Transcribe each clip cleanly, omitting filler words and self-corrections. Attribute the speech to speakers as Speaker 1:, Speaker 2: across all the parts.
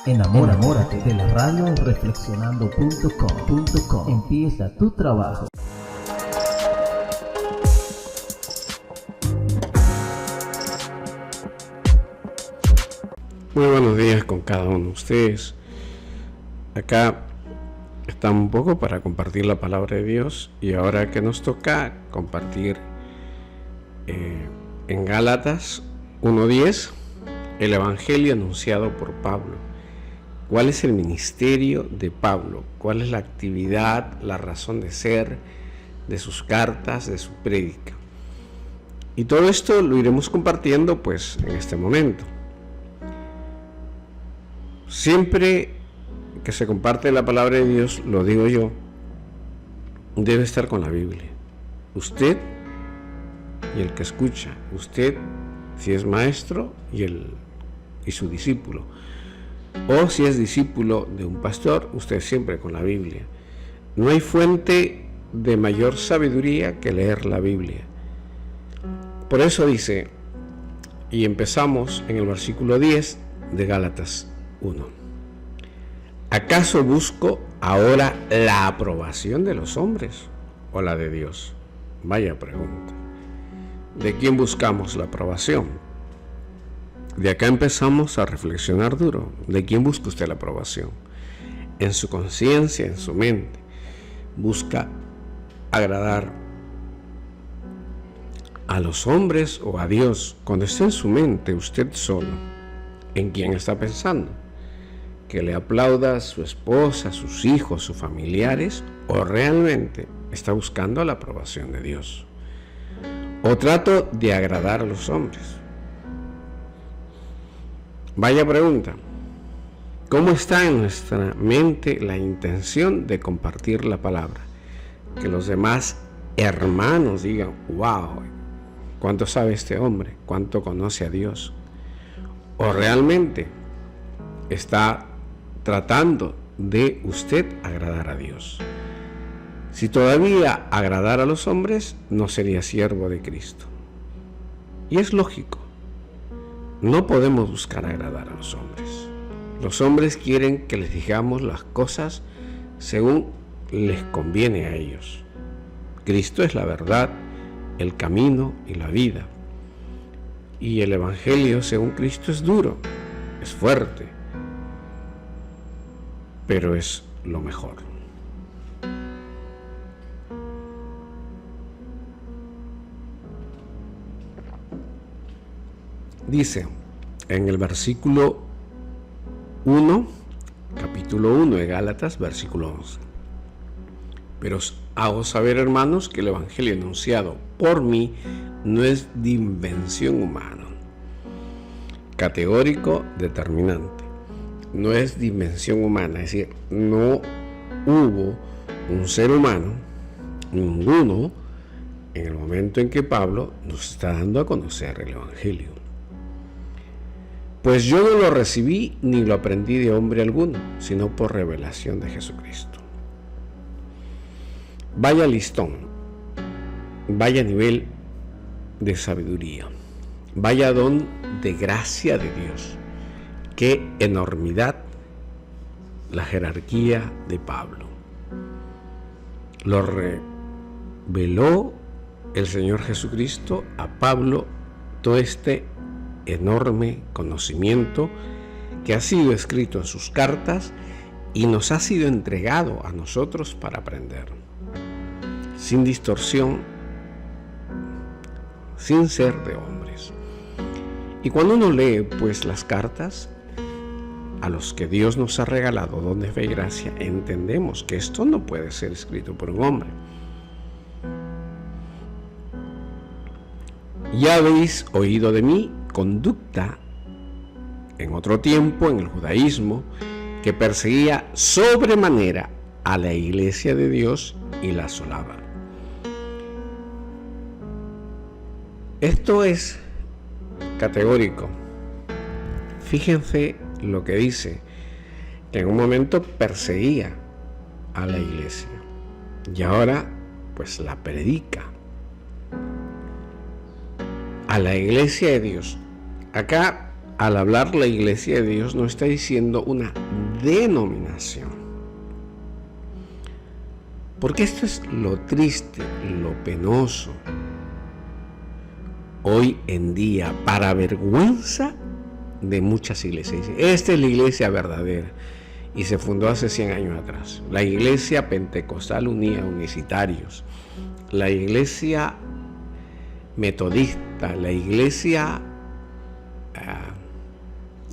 Speaker 1: Enamórate de la radio reflexionando.com. Empieza tu trabajo.
Speaker 2: Muy buenos días con cada uno de ustedes. Acá estamos un poco para compartir la palabra de Dios, y ahora que nos toca compartir en Gálatas 1:10 el evangelio anunciado por Pablo. ¿Cuál es el ministerio de Pablo? ¿Cuál es la actividad, la razón de ser de sus cartas, de su prédica? Y todo esto lo iremos compartiendo pues en este momento. Siempre que se comparte la palabra de Dios, lo digo yo, debe estar con la Biblia. Usted y el que escucha, usted si es maestro y su discípulo, o si es discípulo de un pastor, usted siempre con la Biblia. No hay fuente de mayor sabiduría que leer la Biblia. Por eso dice, y empezamos en el versículo 10 de Gálatas 1. ¿Acaso busco ahora la aprobación de los hombres o la de Dios? Vaya pregunta. ¿De quién buscamos la aprobación? De acá empezamos a reflexionar duro. ¿De quién busca usted la aprobación? En su conciencia, en su mente. ¿Busca agradar a los hombres o a Dios? Cuando esté en su mente, usted solo, ¿en quién está pensando? ¿Que le aplauda a su esposa, a sus hijos, sus familiares? ¿O realmente está buscando la aprobación de Dios? ¿O trato de agradar a los hombres? Vaya pregunta. ¿Cómo está en nuestra mente la intención de compartir la palabra? Que los demás hermanos digan, wow, ¿cuánto sabe este hombre? ¿Cuánto conoce a Dios? ¿O realmente está tratando de usted agradar a Dios? Si todavía agradara a los hombres, no sería siervo de Cristo. Y es lógico. No podemos buscar agradar a los hombres. Los hombres quieren que les digamos las cosas según les conviene a ellos. Cristo es la verdad, el camino y la vida. Y el evangelio según Cristo es duro, es fuerte, pero es lo mejor. Dice en el versículo 1, capítulo 1 de Gálatas, versículo 11. Pero os hago saber, hermanos, que el evangelio anunciado por mí no es de invención humana. Categórico, determinante. No es de invención humana, es decir, no hubo un ser humano, ninguno, en el momento en que Pablo nos está dando a conocer el evangelio. Pues yo no lo recibí ni lo aprendí de hombre alguno, sino por revelación de Jesucristo. Vaya listón, vaya nivel de sabiduría, vaya don de gracia de Dios. Qué enormidad la jerarquía de Pablo. Lo reveló el Señor Jesucristo a Pablo, todo este enorme conocimiento que ha sido escrito en sus cartas y nos ha sido entregado a nosotros para aprender, sin distorsión, sin ser de hombres. Y cuando uno lee pues las cartas a los que Dios nos ha regalado dones de gracia, entendemos que esto no puede ser escrito por un hombre. Ya habéis oído de mí conducta en otro tiempo en el judaísmo que perseguía sobremanera a la iglesia de Dios y la asolaba. Esto es categórico. Fíjense lo que dice, que en un momento perseguía a la iglesia y ahora pues la predica a la iglesia de Dios. Acá al hablar la Iglesia de Dios, no está diciendo una denominación. Porque esto es lo triste, lo penoso. Hoy en día, para vergüenza de muchas iglesias. Esta es la iglesia verdadera y se fundó hace 100 años atrás. La iglesia pentecostal unida, unicitarios. La iglesia metodista, la iglesia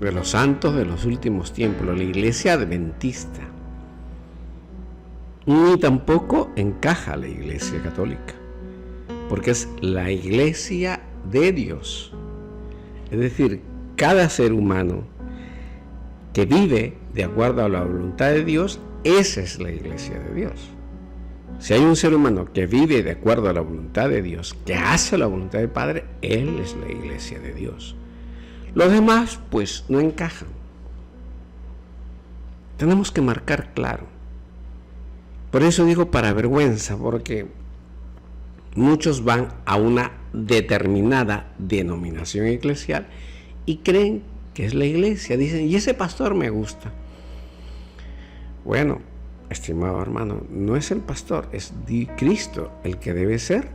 Speaker 2: de los santos de los últimos tiempos, la iglesia adventista. Ni tampoco encaja la iglesia católica, porque es la iglesia de Dios. Es decir, cada ser humano que vive de acuerdo a la voluntad de Dios, esa es la iglesia de Dios. Si hay un ser humano que vive de acuerdo a la voluntad de Dios, que hace la voluntad del Padre, él es la iglesia de Dios. Los demás, pues, no encajan. Tenemos que marcar claro. Por eso digo para vergüenza, porque muchos van a una determinada denominación eclesial y creen que es la iglesia. Dicen, y ese pastor me gusta. Bueno, estimado hermano, no es el pastor, es Cristo el que debe ser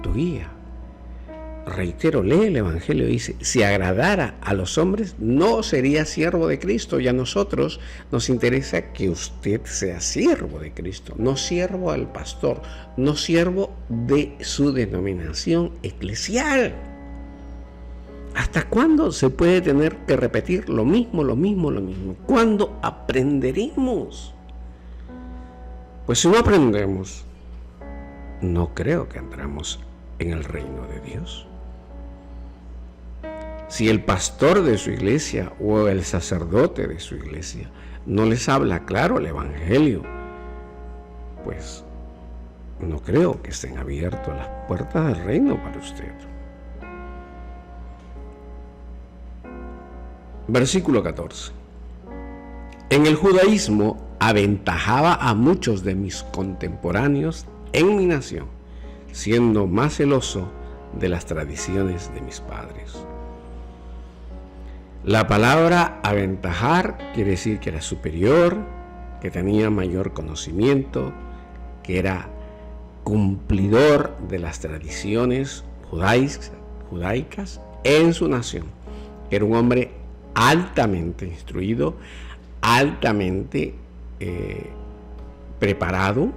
Speaker 2: tu guía. Reitero, lee el Evangelio, dice, si agradara a los hombres, no sería siervo de Cristo, y a nosotros nos interesa que usted sea siervo de Cristo, no siervo al pastor, no siervo de su denominación eclesial. ¿Hasta cuándo se puede tener que repetir lo mismo? ¿Cuándo aprenderemos? Pues si no aprendemos, no creo que entremos en el reino de Dios. Si el pastor de su iglesia o el sacerdote de su iglesia no les habla claro el Evangelio, pues no creo que estén abiertas las puertas del reino para usted. Versículo 14. En el judaísmo aventajaba a muchos de mis contemporáneos en mi nación, siendo más celoso de las tradiciones de mis padres. La palabra aventajar quiere decir que era superior, que tenía mayor conocimiento, que era cumplidor de las tradiciones judaicas en su nación, que era un hombre altamente instruido, altamente preparado,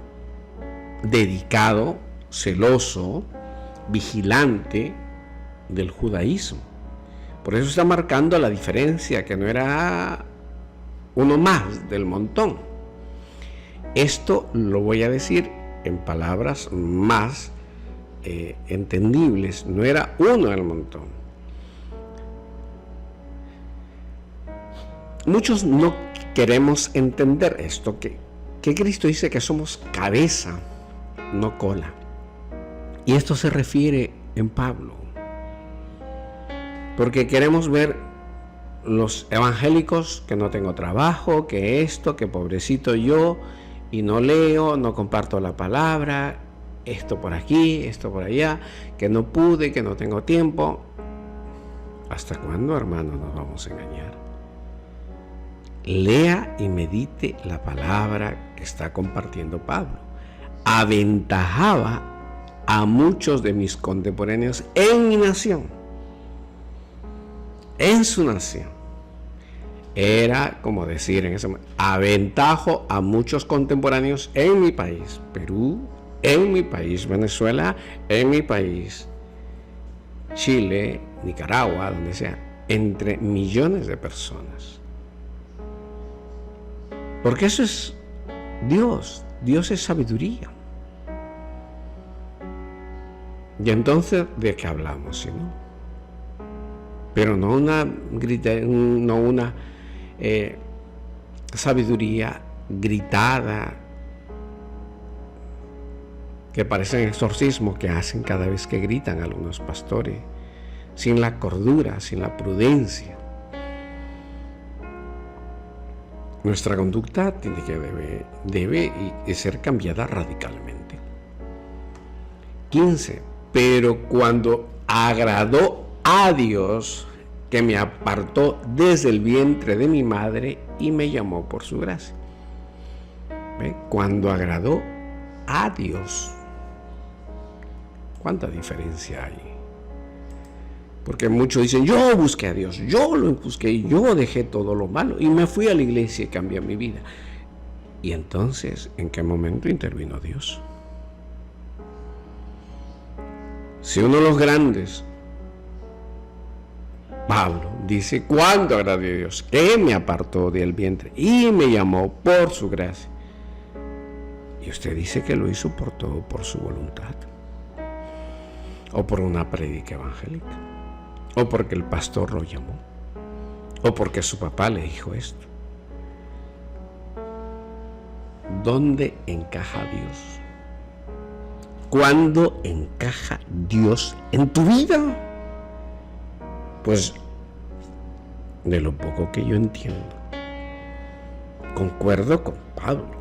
Speaker 2: dedicado, celoso, vigilante del judaísmo. Por eso está marcando la diferencia, que no era uno más del montón. Esto lo voy a decir en palabras más entendibles, no era uno del montón. Muchos no queremos entender esto, que Cristo dice que somos cabeza, no cola. Y esto se refiere en Pablo. Porque queremos ver los evangélicos que no tengo trabajo, que esto, que pobrecito yo, y no leo, no comparto la palabra, esto por aquí, esto por allá, que no pude, que no tengo tiempo. ¿Hasta cuándo, hermano, nos vamos a engañar? Lea y medite la palabra que está compartiendo Pablo. Aventajaba a muchos de mis contemporáneos en mi nación. En su nación. Era como decir en ese momento, aventajo a muchos contemporáneos en mi país, Perú, en mi país, Venezuela, en mi país, Chile, Nicaragua, donde sea, entre millones de personas. Porque eso es Dios. Dios es sabiduría. Y entonces, ¿de qué hablamos, si no? Pero no una sabiduría gritada, que parecen exorcismos que hacen cada vez que gritan algunos pastores, sin la cordura, sin la prudencia. Nuestra conducta debe ser cambiada radicalmente. 15. Pero cuando agradó a Dios, que me apartó desde el vientre de mi madre y me llamó por su gracia. ¿Ve? Cuando agradó a Dios. ¿Cuánta diferencia hay? Porque muchos dicen, yo busqué a Dios, yo lo busqué, yo dejé todo lo malo y me fui a la iglesia y cambié mi vida. Y entonces, ¿en qué momento intervino Dios? Si uno de los grandes, Pablo, dice, ¿cuándo agradé a Dios? Que me apartó del vientre y me llamó por su gracia. Y usted dice que lo hizo por todo, por su voluntad. O por una prédica evangélica. O porque el pastor lo llamó. O porque su papá le dijo esto. ¿Dónde encaja Dios? ¿Cuándo encaja Dios en tu vida? Pues de lo poco que yo entiendo, concuerdo con Pablo.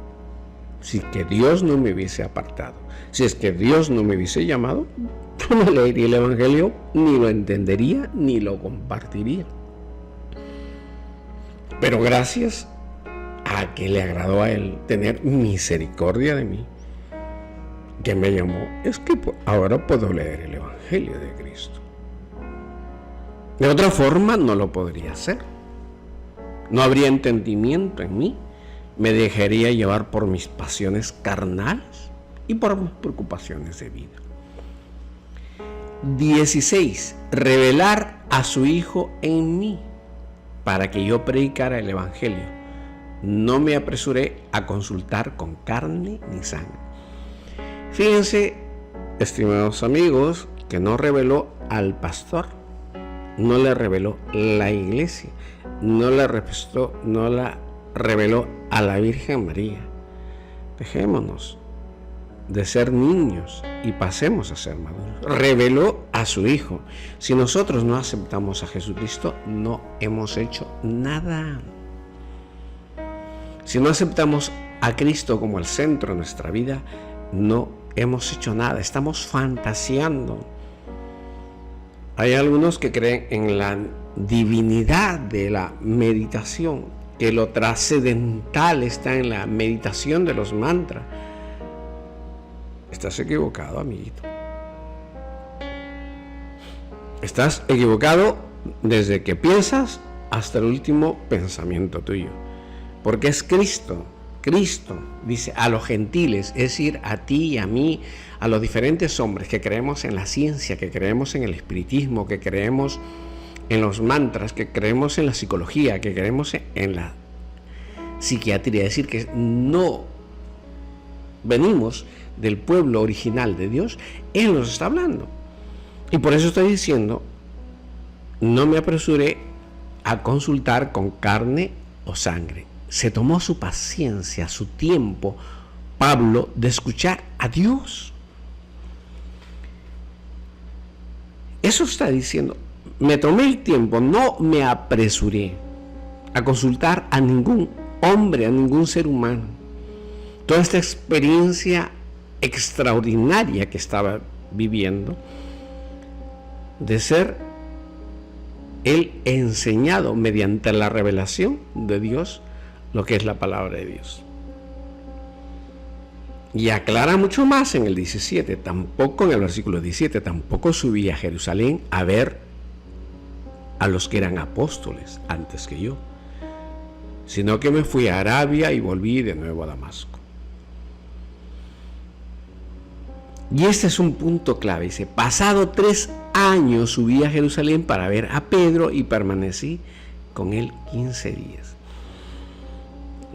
Speaker 2: Si es que Dios no me hubiese apartado, si es que Dios no me hubiese llamado, yo no leería el Evangelio, ni lo entendería, ni lo compartiría. Pero gracias a que le agradó a Él tener misericordia de mí, que me llamó, es que ahora puedo leer el Evangelio de Cristo. De otra forma no lo podría hacer. No habría entendimiento en mí. Me dejaría llevar por mis pasiones carnales y por mis preocupaciones de vida. 16. Revelar a su Hijo en mí para que yo predicara el Evangelio. No me apresuré a consultar con carne ni sangre. Fíjense, estimados amigos, que no reveló al pastor, no le reveló la iglesia, no la reveló a la Virgen María. Dejémonos de ser niños y pasemos a ser maduros. Reveló a su Hijo. Si nosotros no aceptamos a Jesucristo, no hemos hecho nada. Si no aceptamos a Cristo como el centro de nuestra vida, no hemos hecho nada. Estamos fantaseando. Hay algunos que creen en la divinidad de la meditación, que lo trascendental está en la meditación de los mantras. Estás equivocado, amiguito. Estás equivocado desde que piensas hasta el último pensamiento tuyo. Porque es Cristo. Cristo dice a los gentiles, es decir, a ti y a mí, a los diferentes hombres que creemos en la ciencia, que creemos en el espiritismo, que creemos en los mantras, que creemos en la psicología, que creemos en la psiquiatría, es decir, que no venimos del pueblo original de Dios. Él nos está hablando. Y por eso estoy diciendo, no me apresuré a consultar con carne o sangre. Se tomó su paciencia, su tiempo, Pablo, de escuchar a Dios. Eso está diciendo, me tomé el tiempo, no me apresuré a consultar a ningún hombre, a ningún ser humano. Toda esta experiencia extraordinaria que estaba viviendo, de ser él enseñado mediante la revelación de Dios, lo que es la palabra de Dios. Y aclara mucho más en el 17, tampoco en el versículo 17, tampoco subí a Jerusalén a ver a los que eran apóstoles antes que yo, sino que me fui a Arabia y volví de nuevo a Damasco. Y este es un punto clave, dice, pasado 3 años subí a Jerusalén para ver a Pedro y permanecí con él 15 días.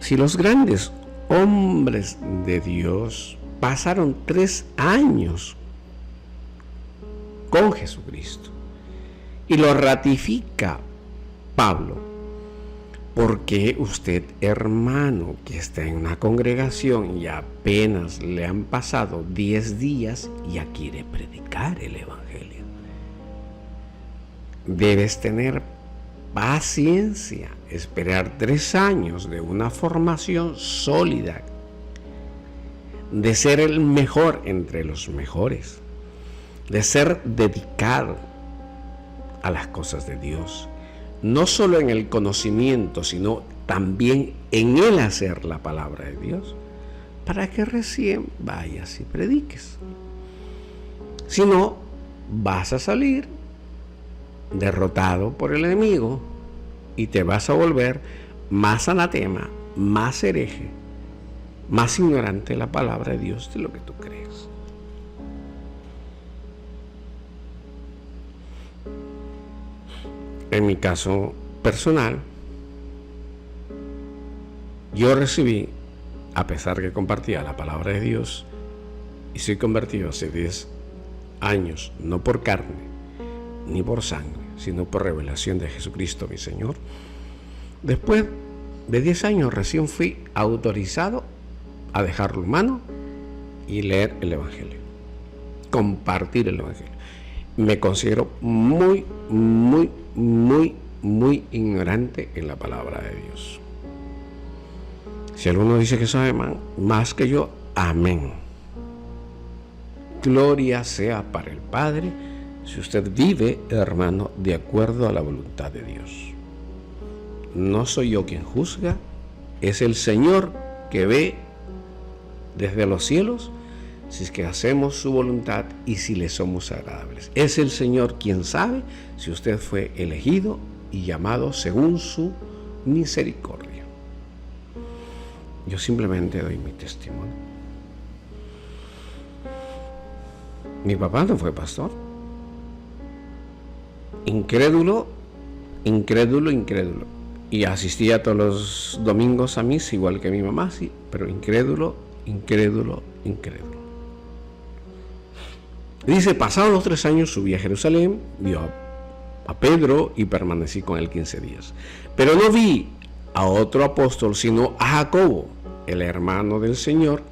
Speaker 2: Si los grandes hombres de Dios pasaron 3 años con Jesucristo y lo ratifica Pablo, ¿por qué usted, hermano, que está en una congregación y apenas le han pasado 10 días, ya quiere predicar el Evangelio? Debes tener paciencia, esperar 3 años de una formación sólida, de ser el mejor entre los mejores, de ser dedicado a las cosas de Dios, no solo en el conocimiento, sino también en el hacer la palabra de Dios, para que recién vayas y prediques. Si no, vas a salir derrotado por el enemigo y te vas a volver más anatema, más hereje, más ignorante de la palabra de Dios de lo que tú crees. En mi caso personal, yo recibí, a pesar que compartía la palabra de Dios, y soy convertido hace 10 años, no por carne ni por sangre, sino por revelación de Jesucristo mi Señor. Después de 10 años recién fui autorizado a dejar lo humano y leer el Evangelio, compartir el Evangelio. Me considero muy ignorante en la palabra de Dios. Si alguno dice que sabe más que yo, amén. Gloria sea para el Padre, si usted vive, hermano, de acuerdo a la voluntad de Dios. No soy yo quien juzga, es el Señor que ve desde los cielos si es que hacemos su voluntad y si le somos agradables. Es el Señor quien sabe si usted fue elegido y llamado según su misericordia. Yo simplemente doy mi testimonio. Mi papá no fue pastor. Incrédulo. Y asistía todos los domingos a misa, igual que mi mamá, sí, pero incrédulo. Dice, pasados los 3 años subí a Jerusalén, vio a Pedro y permanecí con él 15 días. Pero no vi a otro apóstol, sino a Jacobo, el hermano del Señor.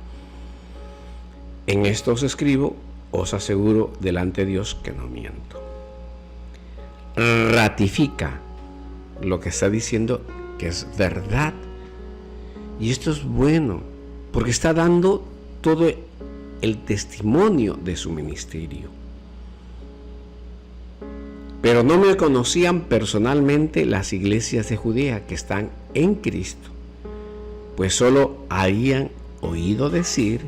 Speaker 2: En esto os escribo, os aseguro delante de Dios que no miento. Ratifica lo que está diciendo, que es verdad. Y esto es bueno, porque está dando todo el testimonio de su ministerio. Pero no me conocían personalmente las iglesias de Judea que están en Cristo, pues solo habían oído decir: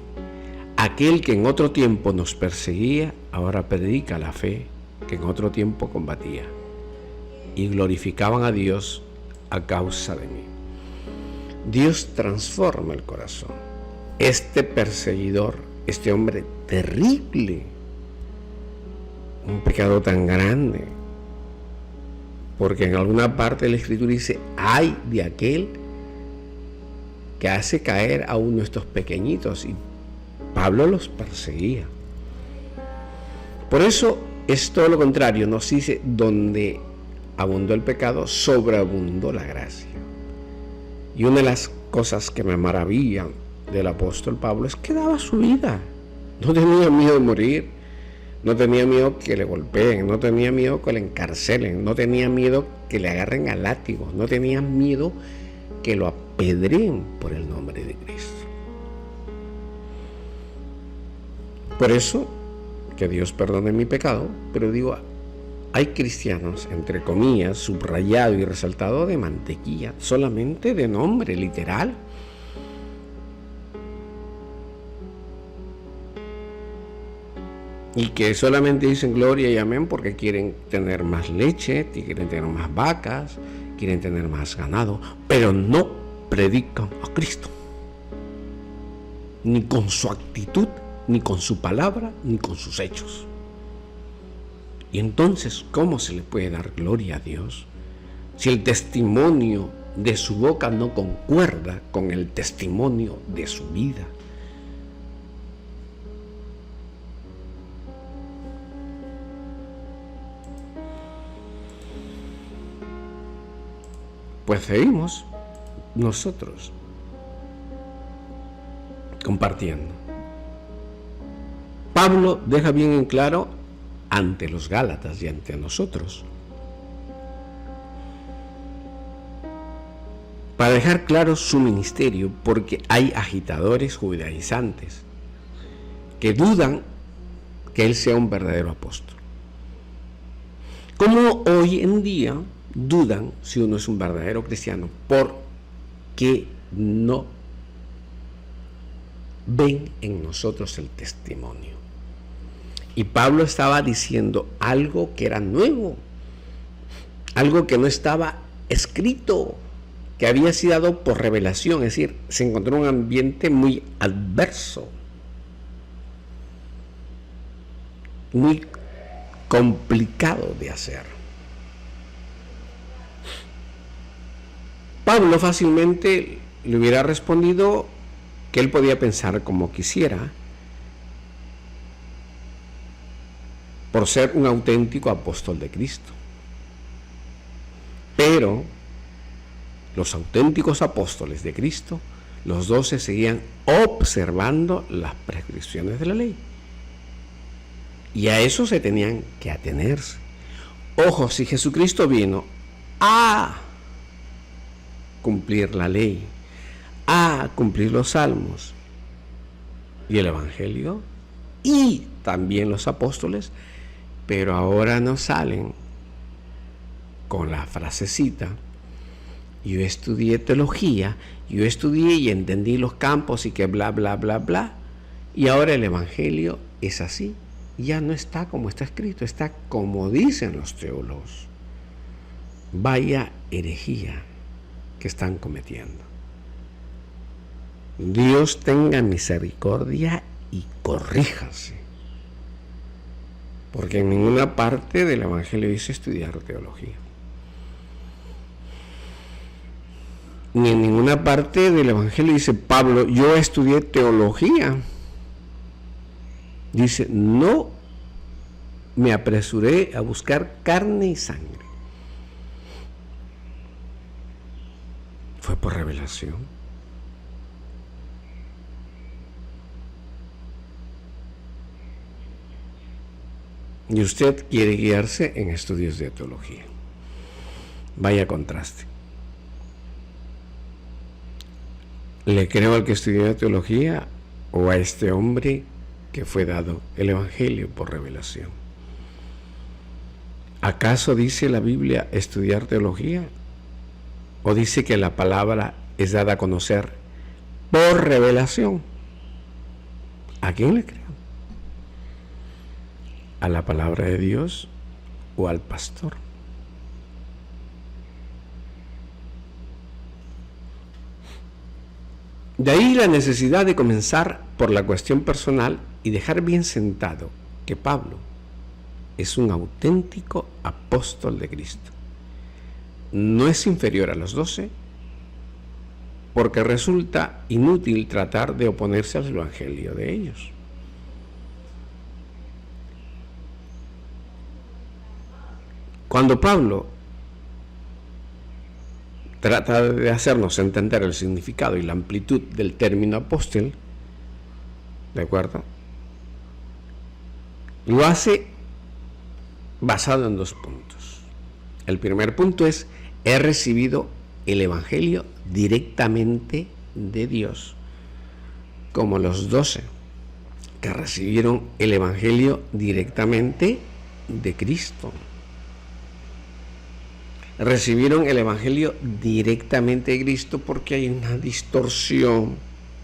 Speaker 2: aquel que en otro tiempo nos perseguía, ahora predica la fe que en otro tiempo combatía, y glorificaban a Dios a causa de mí. Dios transforma el corazón. Este perseguidor, este hombre terrible, un pecado tan grande, porque en alguna parte de la Escritura dice: ay de aquel que hace caer a uno de estos pequeñitos, y Pablo los perseguía. Por eso es todo lo contrario, nos dice: donde abundó el pecado, sobreabundó la gracia. Y una de las cosas que me maravillan del apóstol Pablo es que daba su vida. No tenía miedo de morir, no tenía miedo que le golpeen, no tenía miedo que le encarcelen, no tenía miedo que le agarren a látigo, no tenía miedo que lo apedreen por el nombre de Cristo. Por eso, que Dios perdone mi pecado, pero digo, hay cristianos, entre comillas, subrayado y resaltado de mantequilla, solamente de nombre, literal. Y que solamente dicen gloria y amén porque quieren tener más leche, quieren tener más vacas, quieren tener más ganado, pero no predican a Cristo. Ni con su actitud, ni con su palabra, ni con sus hechos. Y entonces, ¿cómo se le puede dar gloria a Dios si el testimonio de su boca no concuerda con el testimonio de su vida? Pues seguimos nosotros compartiendo. Pablo deja bien en claro ante los Gálatas y ante nosotros, para dejar claro su ministerio, porque hay agitadores judaizantes que dudan que él sea un verdadero apóstol. ¿Cómo hoy en día dudan si uno es un verdadero cristiano? Porque no ven en nosotros el testimonio. Y Pablo estaba diciendo algo que era nuevo, algo que no estaba escrito, que había sido dado por revelación, es decir, se encontró un ambiente muy adverso, muy complicado de hacer. Pablo fácilmente le hubiera respondido que él podía pensar como quisiera, por ser un auténtico apóstol de Cristo. Pero los auténticos apóstoles de Cristo, los 12 seguían observando las prescripciones de la ley. Y a eso se tenían que atenerse. Ojo, si Jesucristo vino a cumplir la ley, a cumplir los salmos y el Evangelio, y también los apóstoles, pero ahora no salen con la frasecita: yo estudié teología, yo estudié y entendí los campos y que bla, bla, bla, bla, y ahora el Evangelio es así. Ya no está como está escrito, está como dicen los teólogos. Vaya herejía que están cometiendo. Dios tenga misericordia y corríjase, porque en ninguna parte del Evangelio dice estudiar teología. Ni en ninguna parte del Evangelio dice Pablo, yo estudié teología. Dice, no me apresuré a buscar carne y sangre. Fue por revelación. Y usted quiere guiarse en estudios de teología. Vaya contraste. ¿Le creo al que estudió teología o a este hombre que fue dado el Evangelio por revelación? ¿Acaso dice la Biblia estudiar teología? ¿O dice que la palabra es dada a conocer por revelación? ¿A quién le creo? ¿A la palabra de Dios o al pastor? De ahí la necesidad de comenzar por la cuestión personal y dejar bien sentado que Pablo es un auténtico apóstol de Cristo. No es inferior a los 12, porque resulta inútil tratar de oponerse al evangelio de ellos. Cuando Pablo trata de hacernos entender el significado y la amplitud del término apóstol, ¿de acuerdo? Lo hace basado en 2 puntos. El primer punto es: he recibido el Evangelio directamente de Dios, como los 12 que recibieron el Evangelio directamente de Cristo. Recibieron el Evangelio directamente de Cristo porque hay una distorsión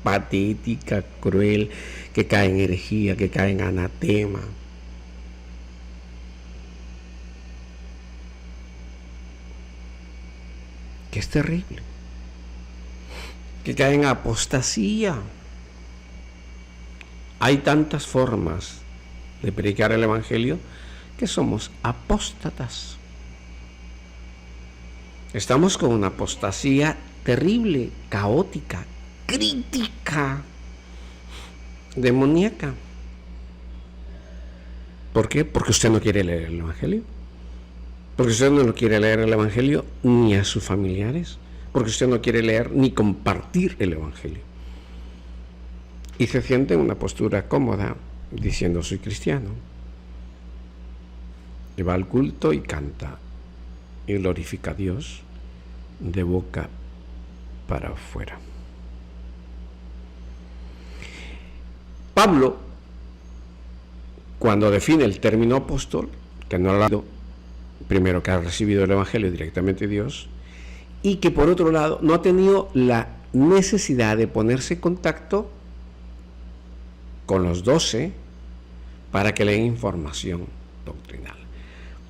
Speaker 2: patética, cruel, que cae en herejía, que cae en anatema. Que es terrible. Que cae en apostasía. Hay tantas formas de predicar el Evangelio que somos apóstatas. Estamos con una apostasía terrible, caótica, crítica, demoníaca. ¿Por qué? Porque usted no quiere leer el Evangelio. Porque usted no lo quiere leer el Evangelio ni a sus familiares. Porque usted no quiere leer ni compartir el Evangelio. Y se siente en una postura cómoda diciendo soy cristiano. Y va al culto y canta y glorifica a Dios de boca para afuera. Pablo, cuando define el término apóstol, que no lo ha dado primero, que ha recibido el Evangelio directamente de Dios, y que por otro lado no ha tenido la necesidad de ponerse en contacto con los 12 para que le den información doctrinal.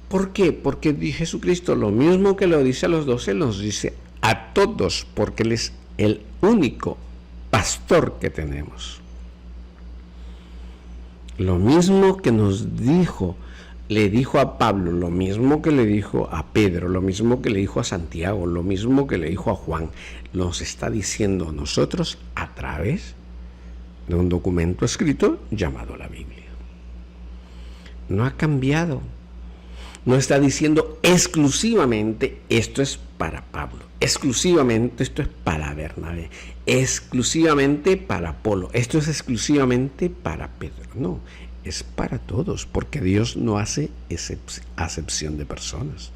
Speaker 2: ¿Por qué? Porque Jesucristo, lo mismo que lo dice a los 12, los dice a todos, porque Él es el único pastor que tenemos. Lo mismo que nos dijo, le dijo a Pablo, lo mismo que le dijo a Pedro, lo mismo que le dijo a Santiago, lo mismo que le dijo a Juan, nos está diciendo a nosotros a través de un documento escrito llamado la Biblia. No ha cambiado. No está diciendo exclusivamente esto es para Pablo, exclusivamente esto es para Bernabé, exclusivamente para Apolo, esto es exclusivamente para Pedro. No, es para todos, porque Dios no hace acepción de personas.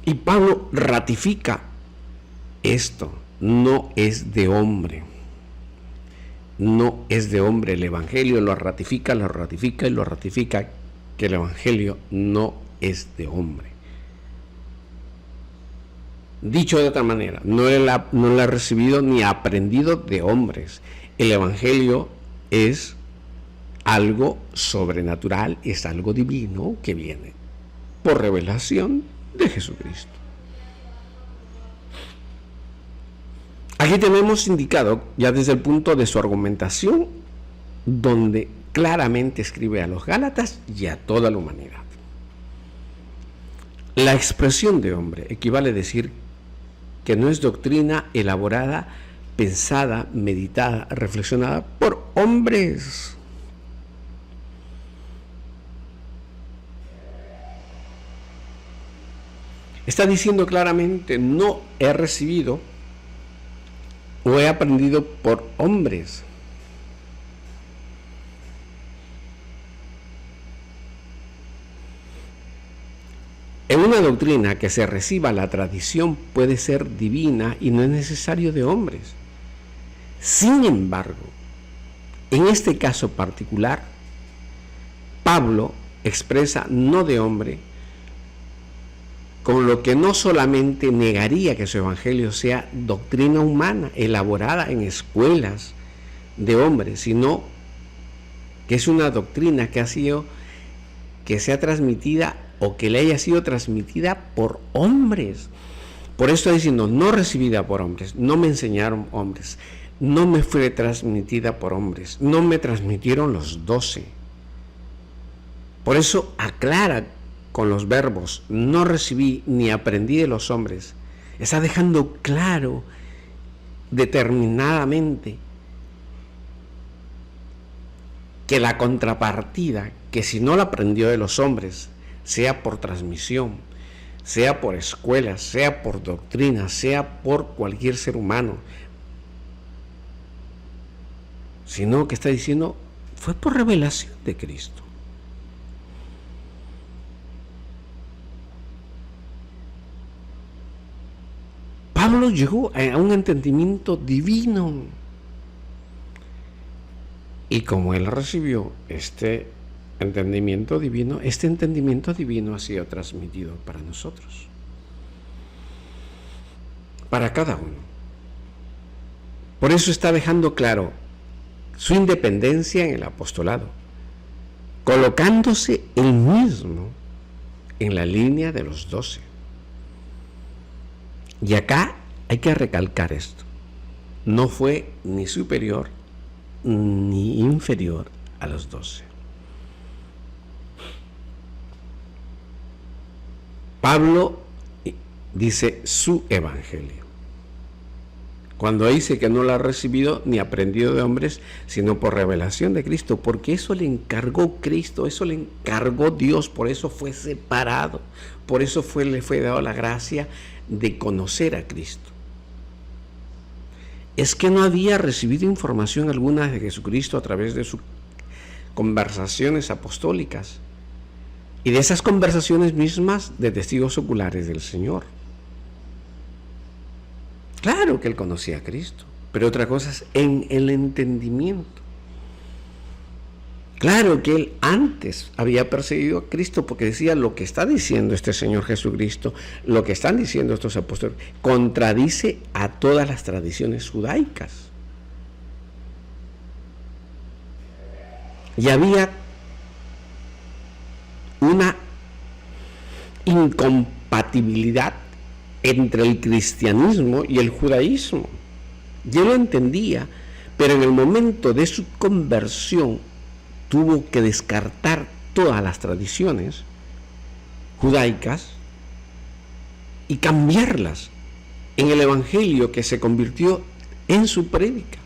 Speaker 2: Y Pablo ratifica esto, no es de hombre. No es de hombre, el Evangelio lo ratifica y lo ratifica, que el Evangelio no es de hombre. Dicho de otra manera, no la ha recibido ni ha aprendido de hombres. El Evangelio es algo sobrenatural, es algo divino que viene por revelación de Jesucristo. Aquí tenemos indicado, ya desde el punto de su argumentación, donde claramente escribe a los Gálatas y a toda la humanidad. La expresión de hombre equivale a decir que no es doctrina elaborada, pensada, meditada, reflexionada por hombres. Está diciendo claramente, no he recibido o he aprendido por hombres. En una doctrina que se reciba la tradición puede ser divina y no es necesario de hombres. Sin embargo, en este caso particular, Pablo expresa no de hombre, con lo que no solamente negaría que su evangelio sea doctrina humana, elaborada en escuelas de hombres, sino que es una doctrina que sea transmitida o que le haya sido transmitida por hombres. Por eso está diciendo, no recibida por hombres, no me enseñaron hombres, no me fue transmitida por hombres, no me transmitieron los 12. Por eso aclara con los verbos, no recibí ni aprendí de los hombres. Está dejando claro, determinadamente, que la contrapartida, que si no la aprendió de los hombres, sea por transmisión, sea por escuelas, sea por doctrina, sea por cualquier ser humano, sino que está diciendo, fue por revelación de Cristo. Pablo llegó a un entendimiento divino. Y como él recibió este entendimiento divino ha sido transmitido para nosotros. Para cada uno. Por eso está dejando claro su independencia en el apostolado, colocándose él mismo en la línea de los 12. Y acá hay que recalcar esto. No fue ni superior ni inferior a los 12. Pablo dice su evangelio. Cuando dice que no lo ha recibido ni aprendido de hombres, sino por revelación de Cristo, porque eso le encargó Cristo, eso le encargó Dios, por eso fue separado, por eso le fue dado la gracia de conocer a Cristo. Es que no había recibido información alguna de Jesucristo a través de sus conversaciones apostólicas y de esas conversaciones mismas de testigos oculares del Señor. Claro que él conocía a Cristo, pero otra cosa es en el entendimiento. Claro que él antes había perseguido a Cristo porque decía: lo que está diciendo este Señor Jesucristo, lo que están diciendo estos apóstoles, contradice a todas las tradiciones judaicas. Y había una incompatibilidad entre el cristianismo y el judaísmo. Yo lo entendía, pero en el momento de su conversión tuvo que descartar todas las tradiciones judaicas y cambiarlas en el evangelio que se convirtió en su prédica.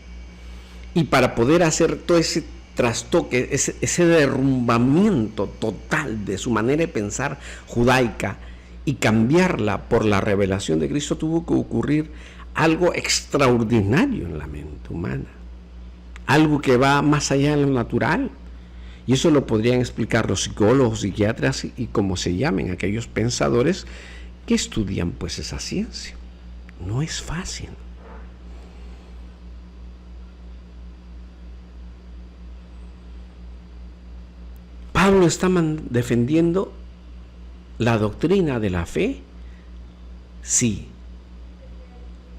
Speaker 2: Y para poder hacer todo ese trastoque, ese derrumbamiento total de su manera de pensar judaica y cambiarla por la revelación de Cristo, tuvo que ocurrir algo extraordinario en la mente humana, algo que va más allá de lo natural. Y eso lo podrían explicar los psicólogos, psiquiatras y como se llamen aquellos pensadores que estudian pues esa ciencia. No es fácil. Pablo está defendiendo la doctrina de la fe, sí,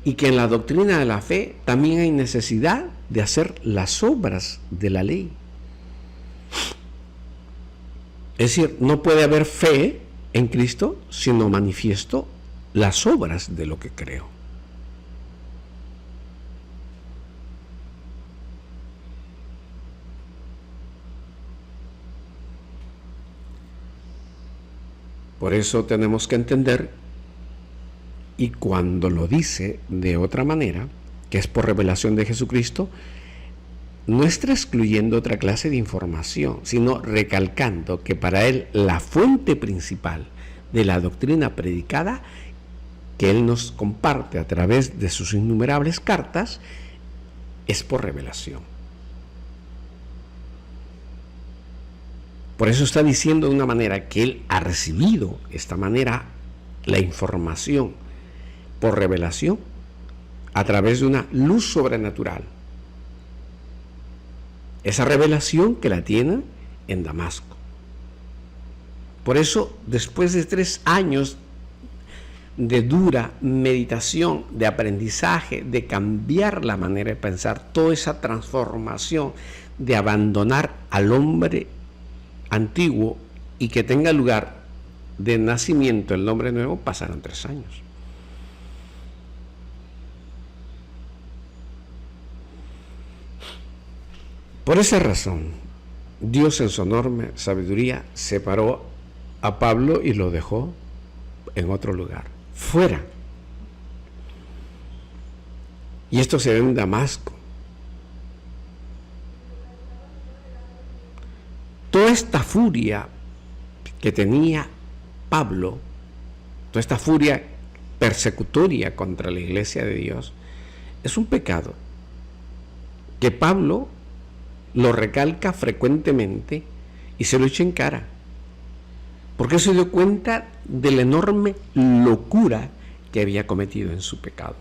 Speaker 2: y que en la doctrina de la fe también hay necesidad de hacer las obras de la ley. Es decir, no puede haber fe en Cristo si no manifiesto las obras de lo que creo. Por eso tenemos que entender, y cuando lo dice de otra manera, que es por revelación de Jesucristo, no está excluyendo otra clase de información, sino recalcando que para él la fuente principal de la doctrina predicada, que él nos comparte a través de sus innumerables cartas, es por revelación. Por eso está diciendo de una manera que él ha recibido esta manera la información por revelación a través de una luz sobrenatural. Esa revelación que la tiene en Damasco. Por eso, después de 3 años de dura meditación, de aprendizaje, de cambiar la manera de pensar, toda esa transformación de abandonar al hombre antiguo y que tenga lugar de nacimiento el hombre nuevo, pasaron 3 años. Por esa razón, Dios en su enorme sabiduría separó a Pablo y lo dejó en otro lugar, fuera. Y esto se ve en Damasco. Toda esta furia que tenía Pablo, toda esta furia persecutoria contra la iglesia de Dios, es un pecado que Pablo lo recalca frecuentemente y se lo echa en cara, porque se dio cuenta de la enorme locura que había cometido en su pecado.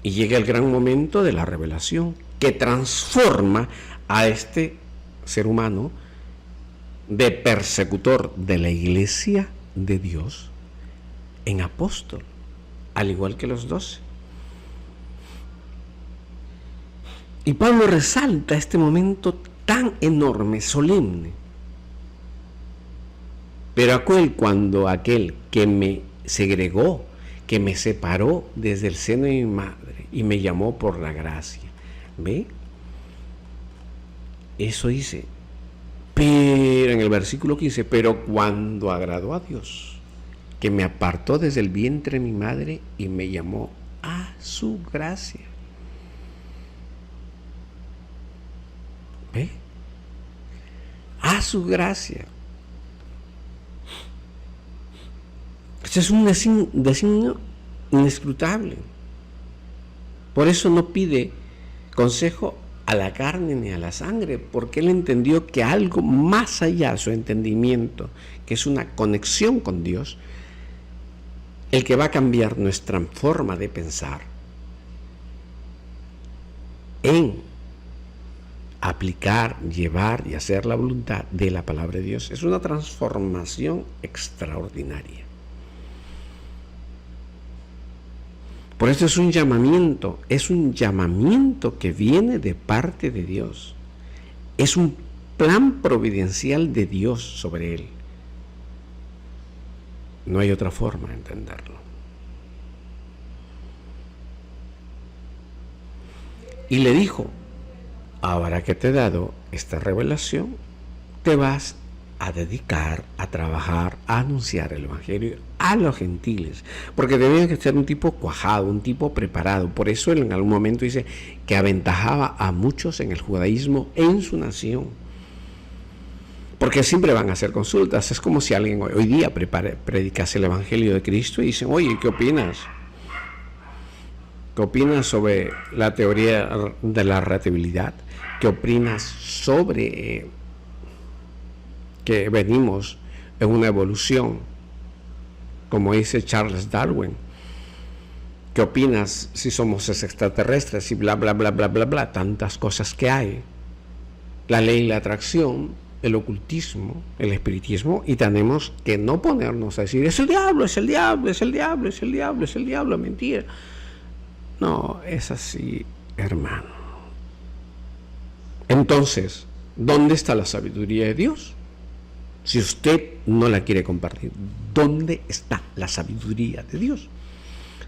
Speaker 2: Y llega el gran momento de la revelación que transforma a este ser humano de persecutor de la iglesia de Dios en apóstol, al igual que los 12. Y Pablo resalta este momento tan enorme, solemne. Pero aquel que me segregó, que me separó desde el seno de mi madre y me llamó por la gracia. ¿Ve? Eso dice. Pero en el versículo 15, pero cuando agradó a Dios, que me apartó desde el vientre de mi madre y me llamó a su gracia. ¿Ve? A su gracia. Este es un designio inescrutable. Por eso no pide consejo a la carne ni a la sangre, porque él entendió que algo más allá de su entendimiento, que es una conexión con Dios, el que va a cambiar nuestra forma de pensar en aplicar, llevar y hacer la voluntad de la palabra de Dios. Es una transformación extraordinaria. Por eso es un llamamiento que viene de parte de Dios. Es un plan providencial de Dios sobre él. No hay otra forma de entenderlo. Y le dijo: ahora que te he dado esta revelación, te vas a dedicar a trabajar, a anunciar el evangelio a los gentiles, porque debía ser un tipo cuajado, un tipo preparado. Por eso él en algún momento dice que aventajaba a muchos en el judaísmo en su nación, porque siempre van a hacer consultas. Es como si alguien hoy día predicase el evangelio de Cristo y dicen: oye, ¿qué opinas? ¿Qué opinas sobre la teoría de la relatividad? ¿Qué opinas sobre que venimos en una evolución, como dice Charles Darwin? ¿Qué opinas si somos extraterrestres? Y bla, bla, bla, bla, bla, bla. Tantas cosas que hay. La ley de la atracción, el ocultismo, el espiritismo, y tenemos que no ponernos a decir: es el diablo, es el diablo, es el diablo, es el diablo, es el diablo, mentira. No, es así, hermano. Entonces, ¿dónde está la sabiduría de Dios? Si usted no la quiere compartir, ¿dónde está la sabiduría de Dios?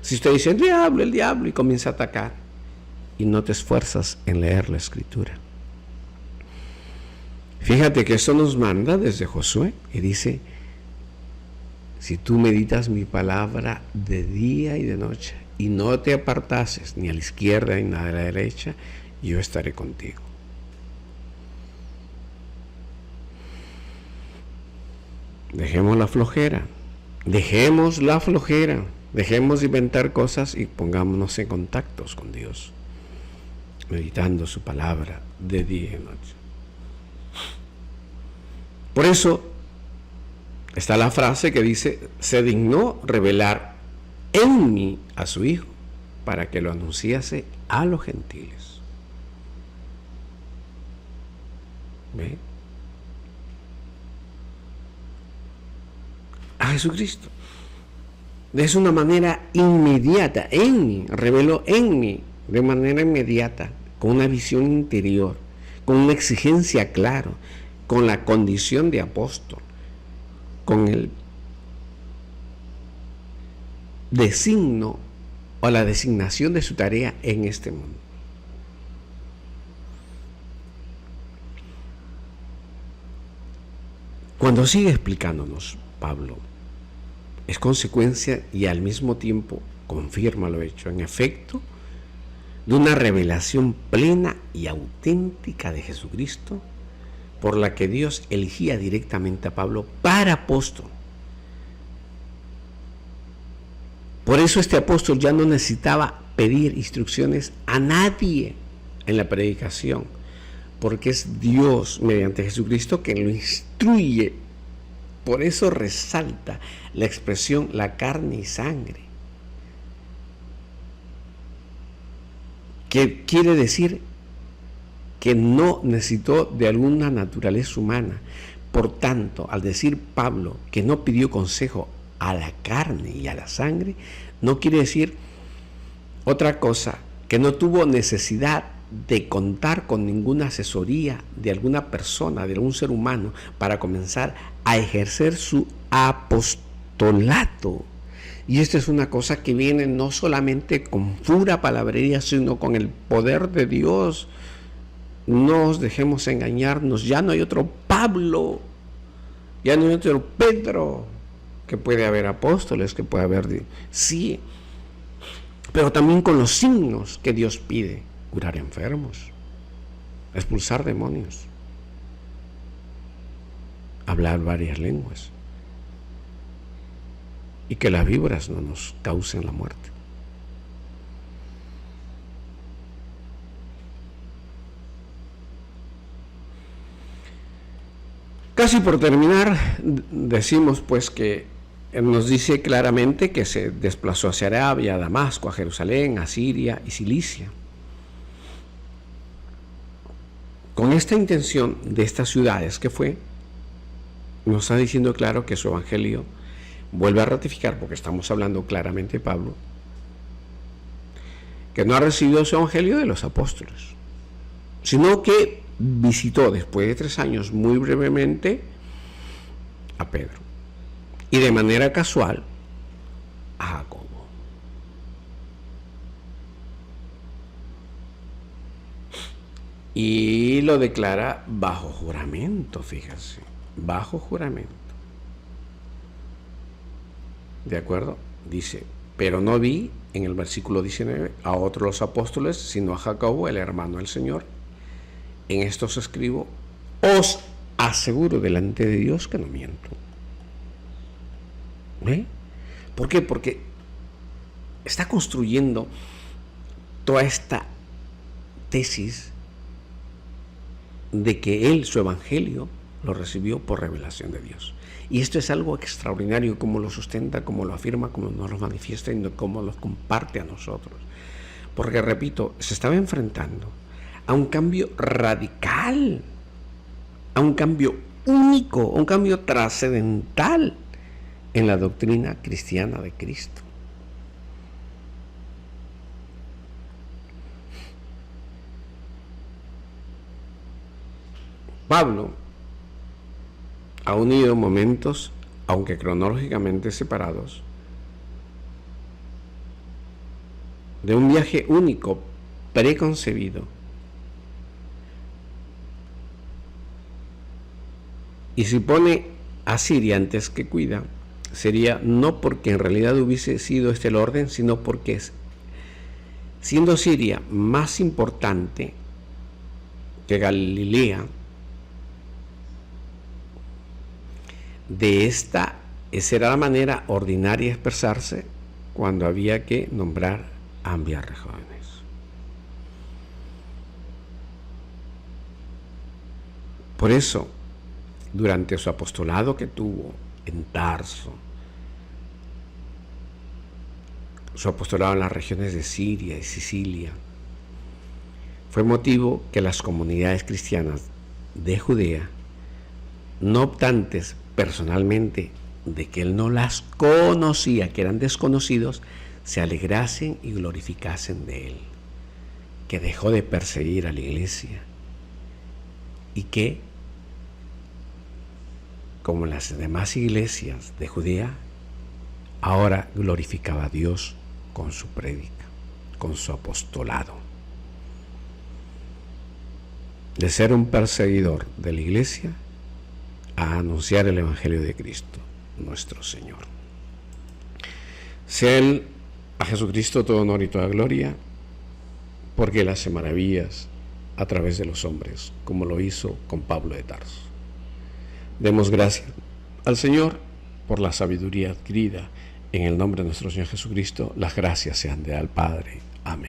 Speaker 2: Si usted dice: el diablo, y comienza a atacar, y no te esfuerzas en leer la Escritura. Fíjate que eso nos manda desde Josué, y dice: si tú meditas mi palabra de día y de noche, y no te apartases ni a la izquierda ni a la derecha, yo estaré contigo. Dejemos la flojera, dejemos de inventar cosas y pongámonos en contactos con Dios, meditando su palabra de día y noche. Por eso está la frase que dice: se dignó revelar en mí a su Hijo para que lo anunciase a los gentiles. ¿Ve? A Jesucristo. Es una manera inmediata, en mí, reveló en mí, de manera inmediata, con una visión interior, con una exigencia clara, con la condición de apóstol, con el designo o la designación de su tarea en este mundo. Cuando sigue explicándonos Pablo, es consecuencia y al mismo tiempo confirma lo hecho, en efecto, de una revelación plena y auténtica de Jesucristo, por la que Dios elegía directamente a Pablo para apóstol. Por eso este apóstol ya no necesitaba pedir instrucciones a nadie en la predicación, porque es Dios mediante Jesucristo quien lo instruye. Por eso resalta la expresión la carne y sangre, que quiere decir que no necesitó de alguna naturaleza humana. Por tanto, al decir Pablo que no pidió consejo a la carne y a la sangre, no quiere decir otra cosa, que no tuvo necesidad de contar con ninguna asesoría de alguna persona, de algún ser humano, para comenzar a ejercer su apostolato. Y esta es una cosa que viene no solamente con pura palabrería, sino con el poder de Dios. No os dejemos engañarnos, ya no hay otro Pablo, ya no hay otro Pedro, que puede haber apóstoles, que puede haber, sí, pero también con los signos que Dios pide: curar enfermos, expulsar demonios, hablar varias lenguas, y que las víboras no nos causen la muerte. Casi por terminar, decimos pues que nos dice claramente que se desplazó hacia Arabia, a Damasco, a Jerusalén, a Siria y Cilicia, con esta intención de estas ciudades que fue, nos está diciendo claro que su evangelio vuelve a ratificar, porque estamos hablando claramente de Pablo, que no ha recibido su evangelio de los apóstoles, sino que visitó después de 3 años muy brevemente a Pedro y de manera casual a Jacobo. Y lo declara bajo juramento, fíjese, bajo juramento. ¿De acuerdo? Dice, pero no vi, en el versículo 19, a otros los apóstoles, sino a Jacobo, el hermano del Señor. En esto os escribo, os aseguro delante de Dios que no miento. ¿Eh? ¿Por qué? Porque está construyendo toda esta tesis de que él, su evangelio, lo recibió por revelación de Dios. Y esto es algo extraordinario, como lo sustenta, como lo afirma, como nos lo manifiesta y como lo comparte a nosotros. Porque, repito, se estaba enfrentando a un cambio radical, a un cambio único, a un cambio trascendental en la doctrina cristiana de Cristo. Pablo ha unido momentos, aunque cronológicamente separados, de un viaje único, preconcebido, y si pone a Siria antes que cuida, sería no porque en realidad hubiese sido este el orden, sino porque siendo Siria más importante que Galilea, esa era la manera ordinaria de expresarse cuando había que nombrar a enviar jóvenes. Por eso, durante su apostolado que tuvo en Tarso, su apostolado en las regiones de Siria y Sicilia, fue motivo que las comunidades cristianas de Judea, no obstantes personalmente de que él no las conocía, que eran desconocidos, se alegrasen y glorificasen de él, que dejó de perseguir a la iglesia y que, como las demás iglesias de Judea, ahora glorificaba a Dios con su prédica, con su apostolado. De ser un perseguidor de la iglesia a anunciar el evangelio de Cristo, nuestro Señor. Sea Él, a Jesucristo, todo honor y toda gloria, porque Él hace maravillas a través de los hombres, como lo hizo con Pablo de Tarso. Demos gracias al Señor por la sabiduría adquirida. En el nombre de nuestro Señor Jesucristo, las gracias sean de al Padre,